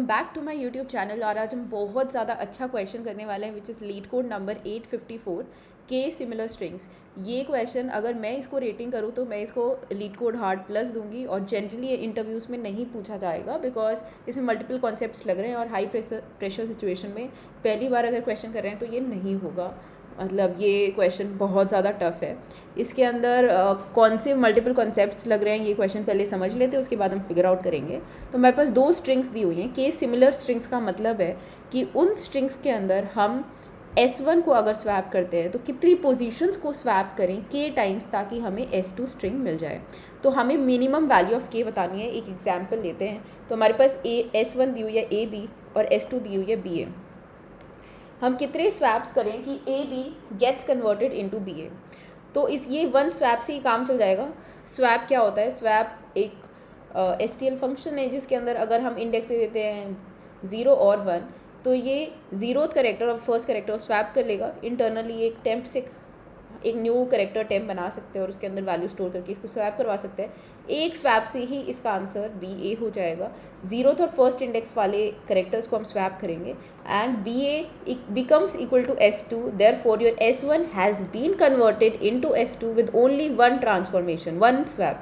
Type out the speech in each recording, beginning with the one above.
Back to my YouTube channel. और आज हम बहुत ज़्यादा अच्छा क्वेश्चन करने वाले हैं, which is leet code number 854 के सिमिलर स्ट्रिंग्स। ये क्वेश्चन अगर मैं इसको रेटिंग करूँ तो मैं इसको लीड कोड हार्ड प्लस दूंगी, और जनरली ये इंटरव्यूज़ में नहीं पूछा जाएगा बिकॉज इसमें मल्टीपल कॉन्सेप्ट्स लग रहे हैं और हाई प्रेशर सिचुएशन में पहली बार अगर क्वेश्चन कर रहे हैं तो ये नहीं होगा। मतलब ये क्वेश्चन बहुत ज़्यादा टफ है। इसके अंदर कौन से मल्टीपल कॉन्सेप्ट्स लग रहे हैं ये क्वेश्चन पहले समझ लेते हैं, उसके बाद हम फिगर आउट करेंगे। तो मेरे पास दो स्ट्रिंग्स दी हुई हैं। के सिमिलर स्ट्रिंग्स का मतलब है कि उन स्ट्रिंग्स के अंदर हम S1 को अगर स्वैप करते हैं तो कितनी पोजीशंस को स्वैप करें के टाइम्स, ताकि हमें S2 स्ट्रिंग मिल जाए। तो हमें मिनिमम वैल्यू ऑफ के बतानी है। एक एग्जाम्पल लेते हैं। तो हमारे पास S1 दी हुई है AB और S2 दी हुई है BA। हम कितने स्वैप्स करें कि AB gets converted into BA। तो ये वन स्वैप से ही काम चल जाएगा। स्वैप क्या होता है? स्वैप एक STL फंक्शन है जिसके अंदर अगर हम इंडेक्स देते हैं 0 और 1, तो ये जीरोथ करेक्टर और फर्स्ट करेक्टर स्वैप कर लेगा। इंटरनली एक टेम्प से एक न्यू करेक्टर टेम्प बना सकते हैं और उसके अंदर वैल्यू स्टोर करके इसको स्वैप करवा सकते हैं। एक स्वैप से ही इसका आंसर BA हो जाएगा। जीरोथ और फर्स्ट इंडेक्स वाले करेक्टर्स को हम स्वैप करेंगे and BA becomes equal to S2. therefore your S1 has been converted into S2 with only one transformation, one swap,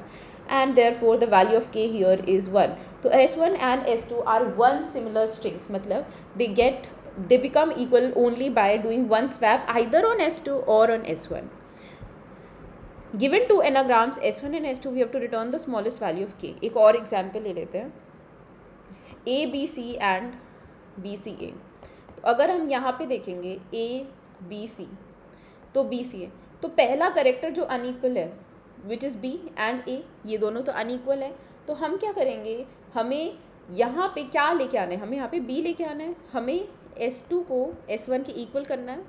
and therefore the value of K here is 1. तो S1 and S2 are one similar strings, मतलब they become equal only by doing one swap either on S2 or on S1. Given two anagrams S1 and S2, we have to return the smallest value of K. एक और example ले लेते हैं, ABC and BCA। तो अगर हम यहाँ पे देखेंगे ABC तो BCA, तो पहला करेक्टर जो अनइक्वल है which is B and A, ये दोनों तो अनइक्वल है। तो हम क्या करेंगे, हमें यहाँ पे क्या लेके आना है? हमें यहाँ पे B लेके आना है। हमें S2 को S1 के इक्वल करना है,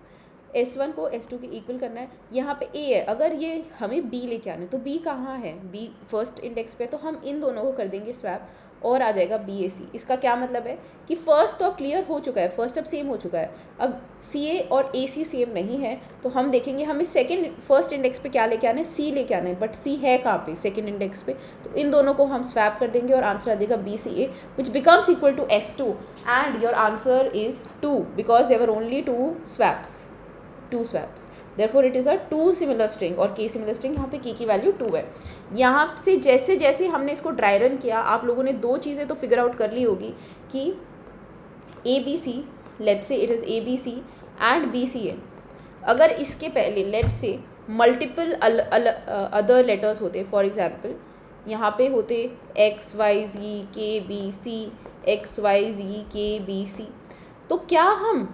S1 को S2 के इक्वल करना है। यहाँ पे A है, अगर ये हमें B लेके आना है तो B कहाँ है? B फर्स्ट इंडेक्स पे। तो हम इन दोनों को कर देंगे स्वैप और आ जाएगा BAC। इसका क्या मतलब है कि फर्स्ट तो क्लियर हो चुका है, फर्स्ट अब सेम हो चुका है। अब CA और AC सेम नहीं है तो हम देखेंगे हमें फर्स्ट इंडेक्स पे क्या लेके आना है? C लेके आना है, बट C है कहाँ पे? सेकेंड इंडेक्स पे। तो इन दोनों को हम स्वैप कर देंगे और आंसर आ जाएगा BCA, which becomes equal to S2 and your answer is 2 because there are only two swaps. therefore it is a two similar string और k सिमिलर स्ट्रिंग। यहाँ पे k की वैल्यू 2 है। यहाँ से जैसे जैसे हमने इसको ड्राई रन किया, आप लोगों ने दो चीज़ें तो फिगर आउट कर ली होगी कि ABC, let's say it is ABC and BCA, अगर इसके पहले let's say multiple other letters होते, फॉर एग्जाम्पल यहाँ पे होते XYZKBC, XYZKBC, तो क्या हम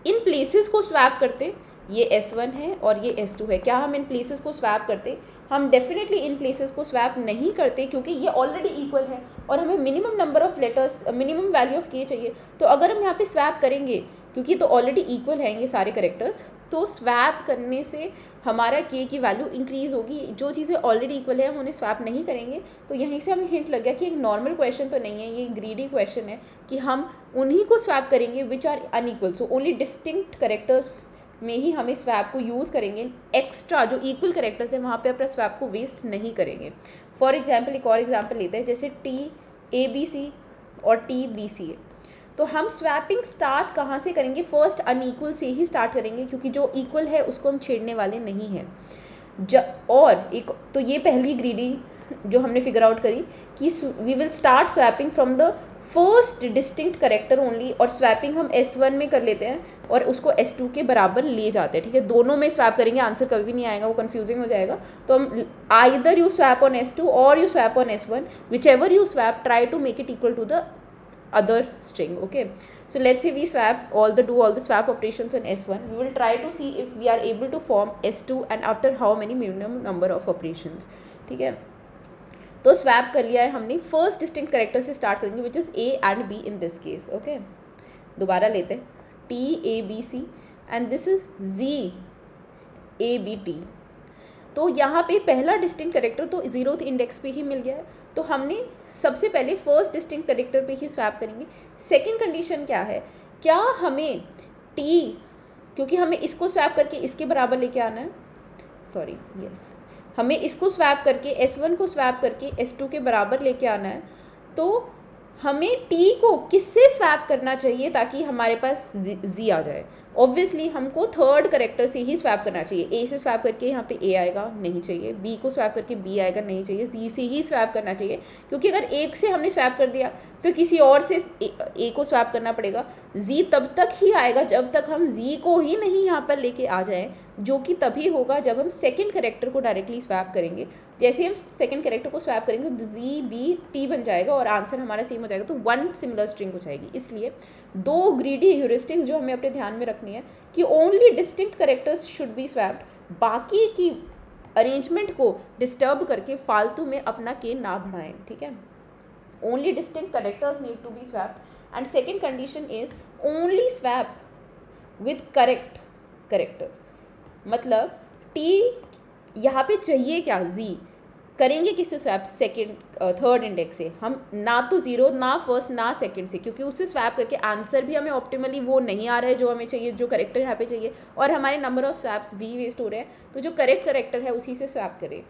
इन प्लेसेस को स्वैप करते? ये S1 है और ये S2 है, क्या हम इन प्लेसेस को स्वैप करते? हम डेफिनेटली इन प्लेसेस को स्वैप नहीं करते क्योंकि ये ऑलरेडी इक्वल है और हमें minimum number of letters, minimum value of K चाहिए। तो अगर हम यहाँ पे स्वैप करेंगे, क्योंकि तो ऑलरेडी इक्वल हैं ये सारे करेक्टर्स, तो स्वैप करने से हमारा K की वैल्यू इंक्रीज होगी। जो चीज़ें ऑलरेडी इक्वल है हम उन्हें स्वैप नहीं करेंगे। तो यहीं से हमें हिंट लग गया कि एक नॉर्मल क्वेश्चन तो नहीं है, ये ग्रीडी क्वेश्चन है कि हम उन्हीं को स्वैप करेंगे which are unequal. So only distinct characters में ही हमें स्वैप को यूज़ करेंगे। एक्स्ट्रा जो इक्वल करेक्टर्स हैं वहाँ पे अपना स्वैप को वेस्ट नहीं करेंगे। फॉर एग्जाम्पल एक और एग्जाम्पल लेते हैं, जैसे TABC और TBCA। तो हम स्वैपिंग स्टार्ट कहाँ से करेंगे? फर्स्ट अनइक्वल से ही स्टार्ट करेंगे क्योंकि जो इक्वल है उसको हम छेड़ने वाले नहीं हैं। और एक तो ये पहली ग्रीडी जो हमने फिगर आउट करी कि we will start swapping from the first distinct character only, और स्वैपिंग हम S1 में कर लेते हैं और उसको S2 के बराबर ले जाते हैं। ठीक है, दोनों में स्वैप करेंगे, आंसर कभी भी नहीं आएगा, वो कंफ्यूजिंग हो जाएगा। तो हम either you swap on S2 और you swap on S1, whichever you swap try to make it equal to the other string. Okay, so let's say we swap all the swap operations on S1. We will try to see if we are able to form S2 and after how many minimum number of operations. ठीक है, तो swap कर लिया है हमने। First distinct character से start करेंगे which is A and B in this case. Okay, दोबारा लेते हैं TABC and this is ZABT। तो यहाँ पे पहला डिस्टिंक्ट करेक्टर तो जीरोथ इंडेक्स पे ही मिल गया है, तो हमने सबसे पहले फर्स्ट डिस्टिंक्ट करेक्टर पे ही स्वैप करेंगे। सेकंड कंडीशन क्या है? क्या हमें क्योंकि हमें इसको स्वैप करके इसके बराबर लेके आना है, हमें इसको स्वैप करके S1 को स्वैप करके S2 के बराबर लेके आना है। तो हमें टी को किससे स्वैप करना चाहिए ताकि हमारे पास जी आ जाए? ऑब्वियसली हमको थर्ड करेक्टर से ही स्वैप करना चाहिए। ए से स्वैप करके यहाँ पे ए आएगा, नहीं चाहिए। बी को स्वैप करके बी आएगा, नहीं चाहिए। जी से ही स्वैप करना चाहिए, क्योंकि अगर एक से हमने स्वैप कर दिया फिर किसी और से ए को स्वैप करना पड़ेगा। जी तब तक ही आएगा जब तक हम जी को ही नहीं यहाँ पर लेके आ जाएं, जो कि तभी होगा जब हम सेकेंड करेक्टर को डायरेक्टली स्वैप करेंगे। जैसे हम सेकेंड करेक्टर को स्वैप करेंगे तो जी बी टी बन जाएगा और आंसर हमारा सेम हो जाएगा, तो वन सिमिलर स्ट्रिंग हो जाएगी। इसलिए दो ग्रीडी ह्यूरिस्टिक्स जो हमें अपने ध्यान में रखनी है कि only distinct characters should be swapped, बाकी की अरेंजमेंट को डिस्टर्ब करके फालतू में अपना के ना बढ़ाएं, ठीक है। Only distinct characters need to be swapped and second condition is only swap with correct character. मतलब टी यहाँ पे चाहिए क्या, जी करेंगे किससे स्वैप? सेकेंड थर्ड इंडेक्स से। हम ना तो जीरो, ना फर्स्ट, ना सेकंड से, क्योंकि उससे स्वैप करके आंसर भी हमें ऑप्टिमली वो नहीं आ रहा है जो हमें चाहिए, जो करेक्टर यहाँ पे चाहिए, और हमारे नंबर ऑफ स्वैप्स भी वेस्ट हो रहे हैं। तो जो करेक्ट करेक्टर है उसी से स्वैप करें।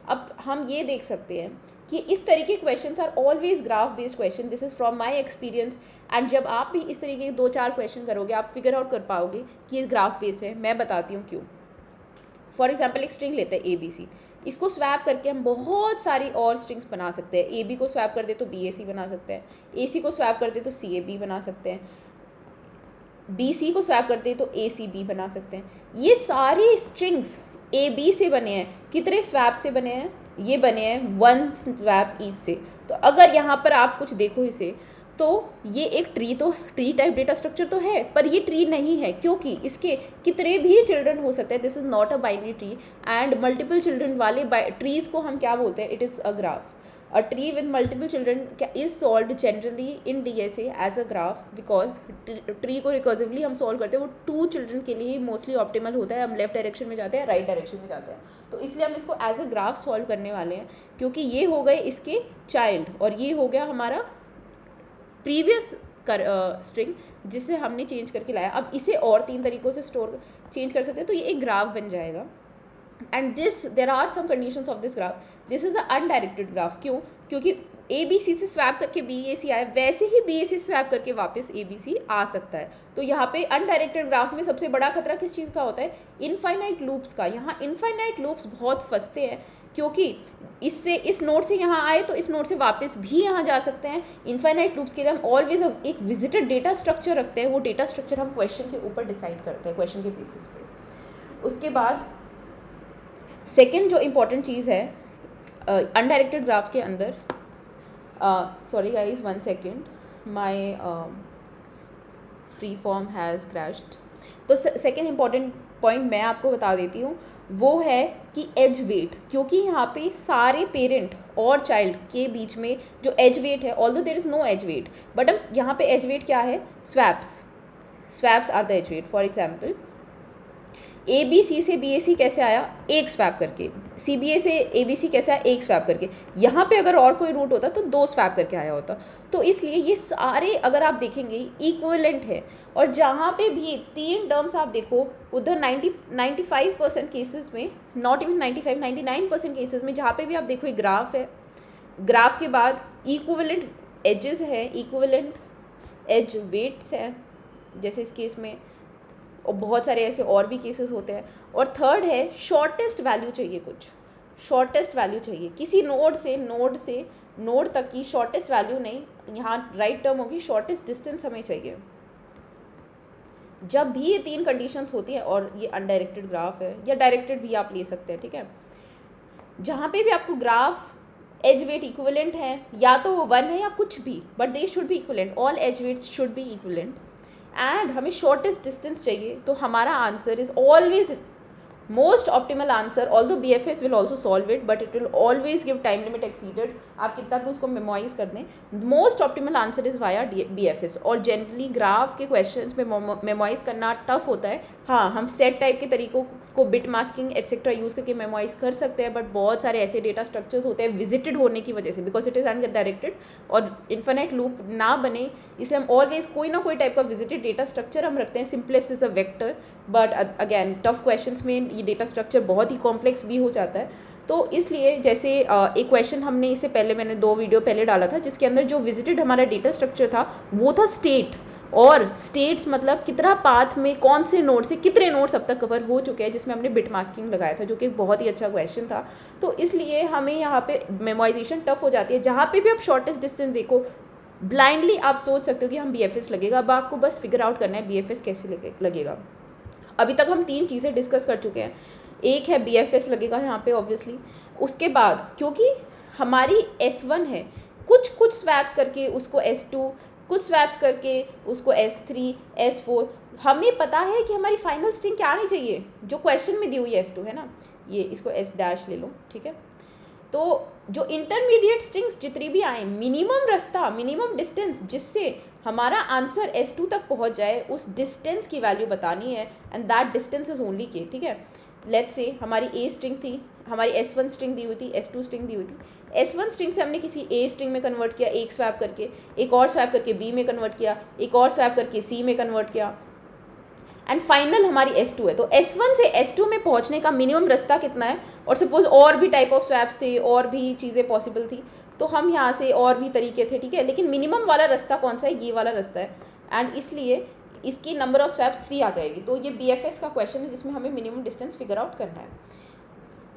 अब हम ये देख सकते हैं कि इस तरीके के question are always graph based question. This is from my experience. And जब आप भी इस तरीके के 2-4 क्वेश्चन करोगे आप फिगर आउट कर पाओगे कि ये ग्राफ बेस्ड है। मैं बताती हूँ क्यों। फॉर एग्जाम्पल एक स्ट्रिंग लेते हैं ए बी सी, इसको स्वैप करके हम बहुत सारी और स्ट्रिंग्स बना सकते हैं। ए बी को स्वैप कर दे तो बी ए सी बना सकते हैं, ए सी को स्वैप कर दे तो सी ए बी बना सकते हैं, बी सी को स्वैप करते हैं तो ए सी बी बना सकते हैं। ये सारी स्ट्रिंग्स ए बी से बने हैं। कितने स्वैप से बने हैं? ये बने हैं 1 स्वैप ईच से। तो अगर यहाँ पर आप कुछ देखो इसे, तो ये एक ट्री टाइप डेटा स्ट्रक्चर तो है, पर ये ट्री नहीं है, क्योंकि इसके कितने भी चिल्ड्रन हो सकते हैं। This is not a binary tree. And multiple children वाले ट्रीज को हम क्या बोलते हैं? It is a graph. A tree with multiple children is solved generally in DSA as a graph, because tree को रिकर्सिवली हम सॉल्व करते हैं, वो 2 चिल्ड्रन के लिए ही मोस्टली ऑप्टिमल होता है। हम लेफ्ट डायरेक्शन में जाते हैं, राइट डायरेक्शन में जाते हैं, तो इसलिए हम इसको एज अ ग्राफ सॉल्व करने वाले हैं, क्योंकि ये हो गए इसके चाइल्ड और ये हो गया हमारा प्रीवियस स्ट्रिंग जिसे हमने चेंज करके लाया। अब इसे और 3 तरीक़ों से चेंज कर सकते हैं, तो ये एक ग्राफ बन जाएगा। And there are some conditions of this graph. This is a undirected graph. क्यों? क्योंकि ए बी सी से स्वैप करके बी ए सी आए, वैसे ही बी ए सी से स्वैप करके वापस ए बी सी आ सकता है। तो यहाँ पे अनडायरेक्टेड ग्राफ में सबसे बड़ा खतरा किस चीज़ का होता है? इनफाइनाइट लूप्स का। यहाँ इनफाइनाइट लूप्स बहुत फंसते हैं, क्योंकि इससे इस नोड से यहाँ आए तो इस नोड से वापस भी यहाँ जा सकते हैं। इनफाइनाइट लूप्स के लिए हम ऑलवेज एक विजिटेड डेटा स्ट्रक्चर रखते हैं। वो डेटा स्ट्रक्चर हम क्वेश्चन के ऊपर डिसाइड करते हैं, क्वेश्चन के बेसिस पे। उसके बाद सेकेंड जो इम्पॉर्टेंट चीज़ है अनडायरेक्टेड ग्राफ के अंदर, sorry guys 1 second, my free form has crashed. तो सेकेंड इम्पॉर्टेंट पॉइंट मैं आपको बता देती हूँ, वो है कि एज वेट। क्योंकि यहाँ पे सारे पेरेंट और चाइल्ड के बीच में जो एज वेट है, although there is no edge weight, but हम यहाँ पे एज वेट क्या है? Swaps are the edge weight. For example A B C से बी ए सी कैसे आया? एक स्वैप करके। सी बी ए से ए बी सी कैसे आया? एक स्वैप करके। यहाँ पे अगर और कोई रूट होता तो 2 स्वैप करके आया होता। तो इसलिए ये सारे अगर आप देखेंगे इक्विवेलेंट है। और जहाँ पे भी 3 टर्म्स आप देखो, उधर 95% केसेस में, नॉट इवन 95, 99% केसेस में जहाँ पे भी आप देखो एक ग्राफ है, ग्राफ के बाद इक्विवेलेंट एजेस हैं, इक्विवेलेंट एज वेट्स हैं, जैसे इस केस में, और बहुत सारे ऐसे और भी केसेस होते हैं। और थर्ड है शॉर्टेस्ट वैल्यू चाहिए, कुछ शॉर्टेस्ट वैल्यू चाहिए किसी नोड से नोड तक की शॉर्टेस्ट वैल्यू नहीं, यहाँ राइट टर्म होगी शॉर्टेस्ट डिस्टेंस हमें चाहिए। जब भी ये 3 कंडीशंस होती हैं, और ये अनडायरेक्टेड ग्राफ है या डायरेक्टेड भी आप ले सकते हैं, ठीक है, जहाँ पे भी आपको ग्राफ एज वेट इक्विवेलेंट है, या तो वो 1 है या कुछ भी, but they should be equivalent, all edge weights should be equivalent, and हमें शॉर्टेस्ट डिस्टेंस चाहिए, तो हमारा answer is always most optimal answer. Although BFS will also solve it, but it will always give time limit exceeded. आप कितना भी उसको memorise कर दें, most optimal answer is via BFS। और जनरली ग्राफ के क्वेश्चंस में मेमोराइज करना टफ होता है। हाँ, हम सेट टाइप के तरीकों को बिट मास्किंग एटसेट्रा यूज़ करके मेमोराइज कर सकते हैं, बट बहुत सारे ऐसे डेटा स्ट्रक्चर्स होते हैं विजिटेड होने की वजह से, बिकॉज इट इज़ अनडायरेक्टेड और इन्फिनिट लूप ना बने, इसलिए हम ऑलवेज कोई ना कोई टाइप का विजिटेड डेटा स्ट्रक्चर हम रखते हैं। Simplest is a vector, but again tough questions में ये डेटा स्ट्रक्चर बहुत ही कॉम्प्लेक्स भी हो जाता है। तो इसलिए जैसे एक क्वेश्चन हमने इससे पहले, मैंने 2 वीडियो पहले डाला था, जिसके अंदर जो विजिटेड हमारा डेटा स्ट्रक्चर था वो था स्टेट, और स्टेट्स मतलब कितना पाथ में कौन से नोड से कितने नोड्स अब तक कवर हो चुके हैं, जिसमें हमने बिट मास्किंग लगाया था, जो कि बहुत ही अच्छा क्वेश्चन था। तो इसलिए हमें यहाँ पे मेमोराइजेशन टफ हो जाती है। जहाँ पे भी आप शॉर्टेस्ट डिस्टेंस देखो, ब्लाइंडली आप सोच सकते हो कि हम BFS लगेगा, अब आपको बस फिगर आउट करना है BFS कैसे लगेगा। अभी तक हम 3 चीज़ें डिस्कस कर चुके हैं। एक है BFS लगेगा यहाँ पे ऑब्वियसली, उसके बाद क्योंकि हमारी S1 है, कुछ स्वैप्स करके उसको S2, कुछ स्वैप्स करके उसको S3, S4, हमें पता है कि हमारी फाइनल स्ट्रिंग क्या आनी चाहिए, जो क्वेश्चन में दी हुई S2 है ना, ये इसको S' ले लो, ठीक है। तो जो इंटरमीडिएट स्ट्रिंग्स जितनी भी आए, मिनिमम रास्ता, मिनिमम डिस्टेंस जिससे हमारा आंसर S2 तक पहुंच जाए, उस डिस्टेंस की वैल्यू बतानी है, and that distance is only K, ठीक है। लेट्स से हमारी A स्ट्रिंग थी, हमारी S1 स्ट्रिंग दी हुई थी, S2 स्ट्रिंग दी हुई थी। S1 स्ट्रिंग से हमने किसी A स्ट्रिंग में कन्वर्ट किया, एक स्वैप करके, एक और स्वैप करके B में कन्वर्ट किया, एक और स्वैप करके C में कन्वर्ट किया, एंड फाइनल हमारी S2 है। तो S1 से S2 में पहुंचने का मिनिमम रास्ता कितना है, और सपोज और भी टाइप ऑफ स्वैप्स थे, और भी चीज़ें पॉसिबल थी, तो हम यहाँ से और भी तरीके थे, ठीक है, लेकिन मिनिमम वाला रास्ता कौन सा है, ये वाला रास्ता है, एंड इसलिए इसकी नंबर ऑफ स्वैप्स 3 आ जाएगी। तो ये BFS का क्वेश्चन है जिसमें हमें मिनिमम डिस्टेंस फिगर आउट करना है।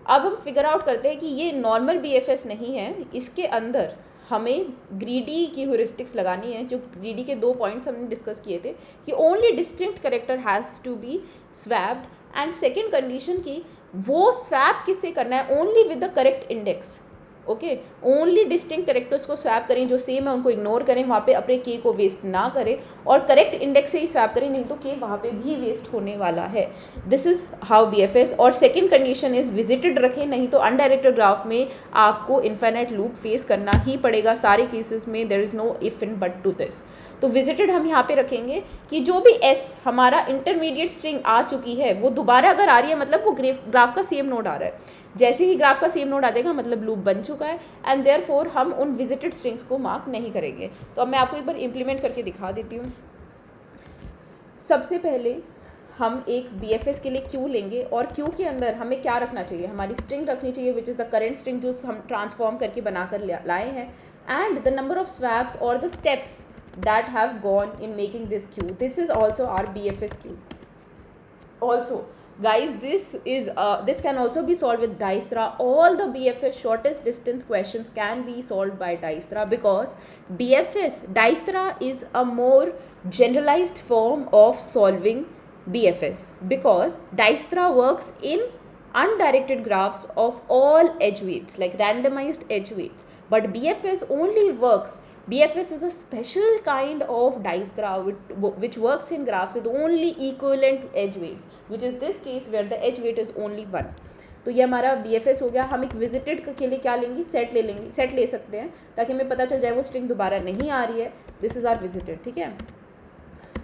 अब हम फिगर आउट करते हैं कि ये नॉर्मल BFS नहीं है, इसके अंदर हमें ग्रीडी की ह्यूरिस्टिक्स लगानी है। जो ग्रीडी के 2 पॉइंट्स हमने डिस्कस किए थे कि only distinct character has to be swapped, and second condition की वो स्वैप किससे करना है, only with the correct index, okay. Only distinct characters को स्वैप करें, जो सेम है उनको इग्नोर करें, वहाँ पे अपने K को वेस्ट ना करें, और करेक्ट इंडेक्स से ही स्वैप करें, नहीं तो K वहाँ पे भी वेस्ट होने वाला है। This is how BFS। और सेकंड कंडीशन इज विजिटेड रखें, नहीं तो अनडायरेक्टेड ग्राफ में आपको इन्फिनिट लूप फेस करना ही पड़ेगा सारे केसेस में, there is no if and but to this. तो विजिटेड हम यहाँ पे रखेंगे कि जो भी S हमारा इंटरमीडिएट स्ट्रिंग आ चुकी है, वो दोबारा अगर आ रही है मतलब वो ग्राफ का सेम नोड आ रहा है। जैसे ही ग्राफ का सेम नोड आ जाएगा मतलब लूप बन चुका है, एंड देयरफॉर हम उन विजिटेड स्ट्रिंग्स को मार्क नहीं करेंगे। तो अब मैं आपको एक बार इम्प्लीमेंट करके दिखा देती हूँ। सबसे पहले हम एक BFS के लिए क्यू लेंगे, और क्यू के अंदर हमें क्या रखना चाहिए, हमारी स्ट्रिंग रखनी चाहिए which is the current string जो हम ट्रांसफॉर्म करके बनाकर लाए हैं, and the number of swaps और the steps that have gone in making this queue. This is also our BFS queue. Also, guys, this can also be solved with Dijkstra. All the BFS shortest distance questions can be solved by Dijkstra, because Dijkstra is a more generalized form of solving BFS, because Dijkstra works in undirected graphs of all edge weights, like randomized edge weights, but BFS only works. BFS is a special kind of Dijkstra which works in graphs with only equivalent edge weights, which is this case where the edge weight is only 1. तो ये हमारा BFS हो गया। हम एक visited के लिए क्या लेंगे, सेट ले लेंगे, सेट ले सकते हैं ताकि हमें पता चल जाए वो स्ट्रिंग दोबारा नहीं आ रही है। दिस इज़ आर विजिटेड, ठीक है,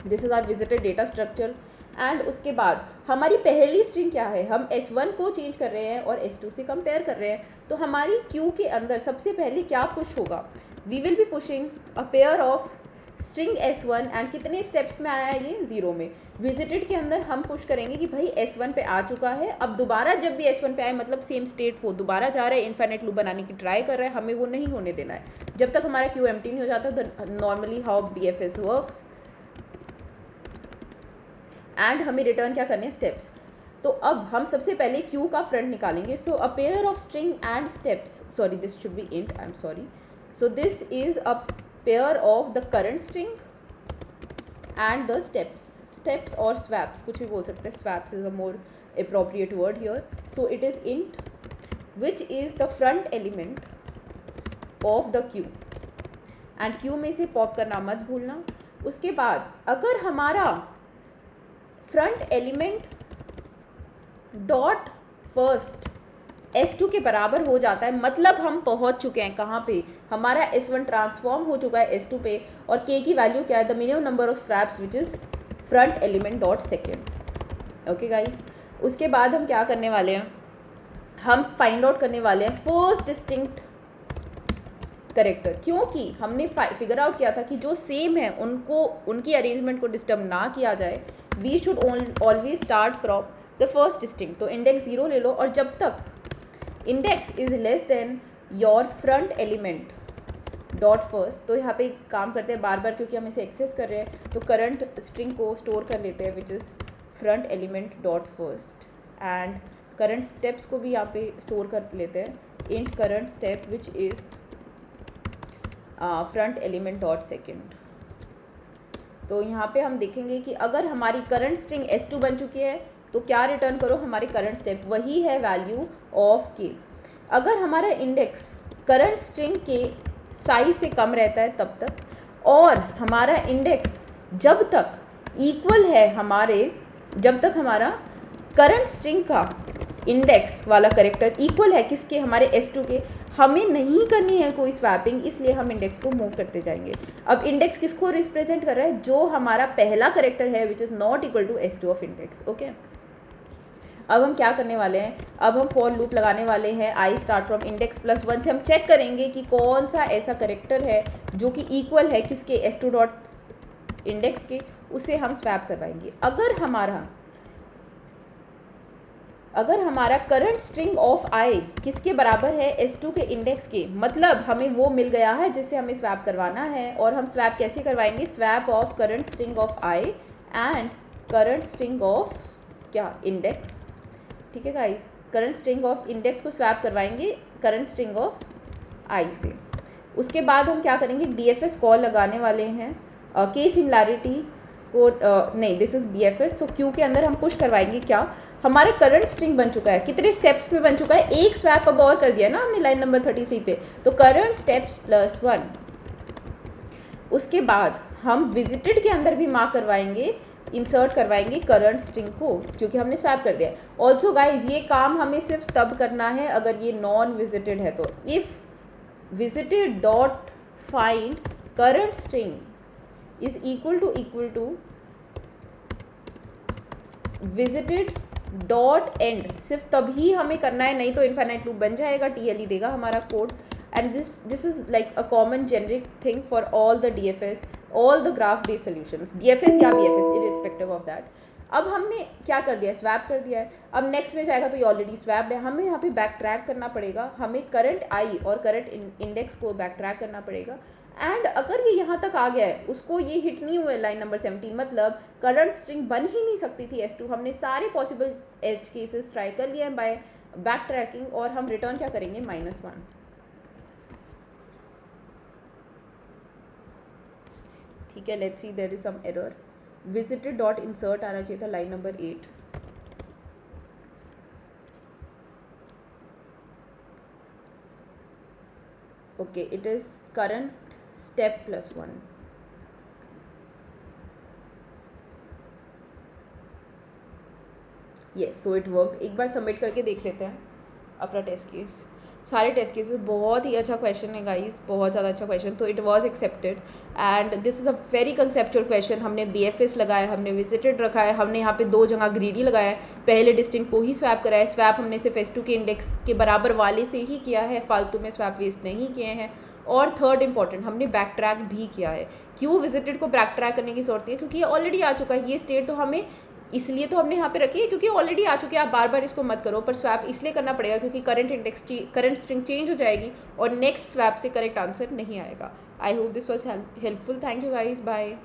this is our visited data structure. And उसके बाद हमारी पहली स्ट्रिंग क्या है, हम S1 को चेंज कर रहे हैं और S2 से कंपेयर कर रहे हैं। तो हमारी क्यू के अंदर सबसे पहले क्या पुश होगा, we will be pushing a pair of string S1, and कितने स्टेप्स में आया है ये, 0 में। विजिटेड के अंदर हम पुश करेंगे कि भाई S1 पे आ चुका है, अब दोबारा जब भी S1 पे आए मतलब सेम स्टेट वो दोबारा जा रहा है, इन्फिनिट लूप बनाने की ट्राई कर रहा है, हमें वो नहीं होने देना है जब तक हमारा क्यू एम्प्टी नहीं हो जाता। Normally how BFS works, and हमें रिटर्न क्या करने हैं, स्टेप्स। तो अब हम सबसे पहले क्यू का फ्रंट निकालेंगे। So a pair of string and steps, sorry this should be int, I am sorry. So this is a pair of the current string and the steps और स्वैप्स, कुछ भी बोल सकते हैं, swaps is a more appropriate word here. So it is int which is the front element of the queue, and queue में से pop करना मत भूलना। उसके बाद अगर हमारा front element dot first S2 के बराबर हो जाता है, मतलब हम पहुंच चुके हैं कहाँ पे, हमारा S1 ट्रांसफॉर्म हो चुका है S2 पे, और K की वैल्यू क्या है, the minimum number of swaps which is front element dot second. Okay guys, उसके बाद हम क्या करने वाले हैं, हम फाइंड आउट करने वाले हैं फर्स्ट डिस्टिंक्ट करेक्टर, क्योंकि हमने फिगर आउट किया था कि जो सेम है उनको उनकी अरेंजमेंट को डिस्टर्ब ना किया जाए। We should always start from the first distinct. तो इंडेक्स 0 ले लो, और जब तक index is less than your front element dot first. तो यहाँ पे काम करते हैं बार बार, क्योंकि हम इसे एक्सेस कर रहे हैं, तो करंट स्ट्रिंग को स्टोर कर लेते हैं which is front element dot first, and current steps को भी यहाँ पे स्टोर कर लेते हैं, int current step which is front element dot second. तो यहाँ पे हम देखेंगे कि अगर हमारी करंट स्ट्रिंग S2 बन चुकी है तो क्या रिटर्न करो, हमारी करंट स्टेप वही है वैल्यू ऑफ के। अगर हमारा इंडेक्स करंट स्ट्रिंग के साइज से कम रहता है तब तक, और हमारा इंडेक्स जब तक इक्वल है जब तक हमारा करंट स्ट्रिंग का इंडेक्स वाला करेक्टर इक्वल है किसके, हमारे S2 के, हमें नहीं करनी है कोई स्वैपिंग, इसलिए हम इंडेक्स को मूव करते जाएंगे। अब इंडेक्स किसको रिप्रेजेंट कर रहा है, जो हमारा पहला करेक्टर है which is not equal to S2 of index. Okay, अब हम क्या करने वाले हैं, अब हम फॉर लूप लगाने वाले हैं I start from index plus 1 से हम चेक करेंगे कि कौन सा ऐसा करेक्टर है जो कि इक्वल है किसके, S2 डॉट इंडेक्स के, उसे हम स्वैप करवाएंगे। अगर हमारा करंट स्ट्रिंग ऑफ आई किसके बराबर है, S2 के इंडेक्स के, मतलब हमें वो मिल गया है जिससे हमें स्वैप करवाना है। और हम स्वैप कैसे करवाएंगे, swap of current string of I and current string of क्या, इंडेक्स। ठीक है guys, current string of index को स्वैप करवाएंगे करंट स्ट्रिंग ऑफ आई से। उसके बाद हम क्या करेंगे, DFS कॉल लगाने वाले हैं के सिमिलैरिटी को, नहीं this is BFS। So Q के अंदर हम पुश करवाएंगे क्या, हमारा करंट स्ट्रिंग बन चुका है, कितने स्टेप्स में बन चुका है, एक स्वैप अब और कर दिया ना हमने लाइन नंबर 33 पे, तो करंट स्टेप्स प्लस 1। उसके बाद हम विजिटेड के अंदर भी मार्क करवाएंगे, इंसर्ट करवाएंगे करंट स्ट्रिंग को, क्योंकि हमने स्वैप कर दिया। ऑल्सो गाइज ये काम हमें सिर्फ तब करना है अगर ये नॉन विजिटेड है, तो if visited dot find current string is equal to visited dot end, सिर्फ तभी हमें करना है, नहीं तो इनफाइनाइट लूप बन जाएगा, TLE देगा हमारा code. And this is like a common generic thing for all the DFS, all the graph based solutions, DFS या BFS इरिस्पेक्टिव ऑफ दैट। अब हमने क्या कर दिया, स्वैप कर दिया है। अब नेक्स्ट में जाएगा तो ये ऑलरेडी स्वैप्ड है, हमें यहाँ पे बैक ट्रैक करना पड़ेगा, हमें करंट आई और करंट इंडेक्स को बैक ट्रैक करना पड़ेगा। एंड अगर ये यहाँ तक आ गया है, उसको ये हिट नहीं हुआ है लाइन नंबर 17, मतलब करंट स्ट्रिंग बन ही नहीं सकती थी S2। हमने सारे पॉसिबल एज केसेस ट्राई कर लिए हैं बाय बैक ट्रैकिंग, और हम रिटर्न क्या करेंगे, -1। ठीक है, let's see there is some error, visited dot insert आना चाहिए था line number 8। Okay, it is current step plus 1। Yes, so it work. एक बार सबमिट करके देख लेते हैं अपना टेस्ट केस। सारे टेस्ट केसेस, बहुत ही अच्छा क्वेश्चन है गाइस, बहुत ज़्यादा अच्छा क्वेश्चन। तो it was accepted and this is a very conceptual question. हमने BFS लगाया, हमने विजिटेड रखा है, हमने यहाँ पे 2 जगह ग्रीडी लगाया है, पहले डिस्टिंक्ट को ही स्वैप करा है। स्वैप हमने सिर्फ S2 के इंडेक्स के बराबर वाले से ही किया है, फालतू में स्वैप वेस्ट नहीं किए हैं। और थर्ड इंपॉर्टेंट, हमने बैक ट्रैक भी किया है। क्यों विजिटेड को बैक ट्रैक करने की जरूरत है, क्योंकि ये ऑलरेडी आ चुका है। ये स्टेट तो हमें इसलिए तो हमने यहाँ पे रखी है क्योंकि ऑलरेडी आ चुके हैं, आप बार बार इसको मत करो। पर स्वैप इसलिए करना पड़ेगा क्योंकि करंट स्ट्रिंग चेंज हो जाएगी और नेक्स्ट स्वैप से करेक्ट आंसर नहीं आएगा। I hope this was helpful. Thank you guys, bye.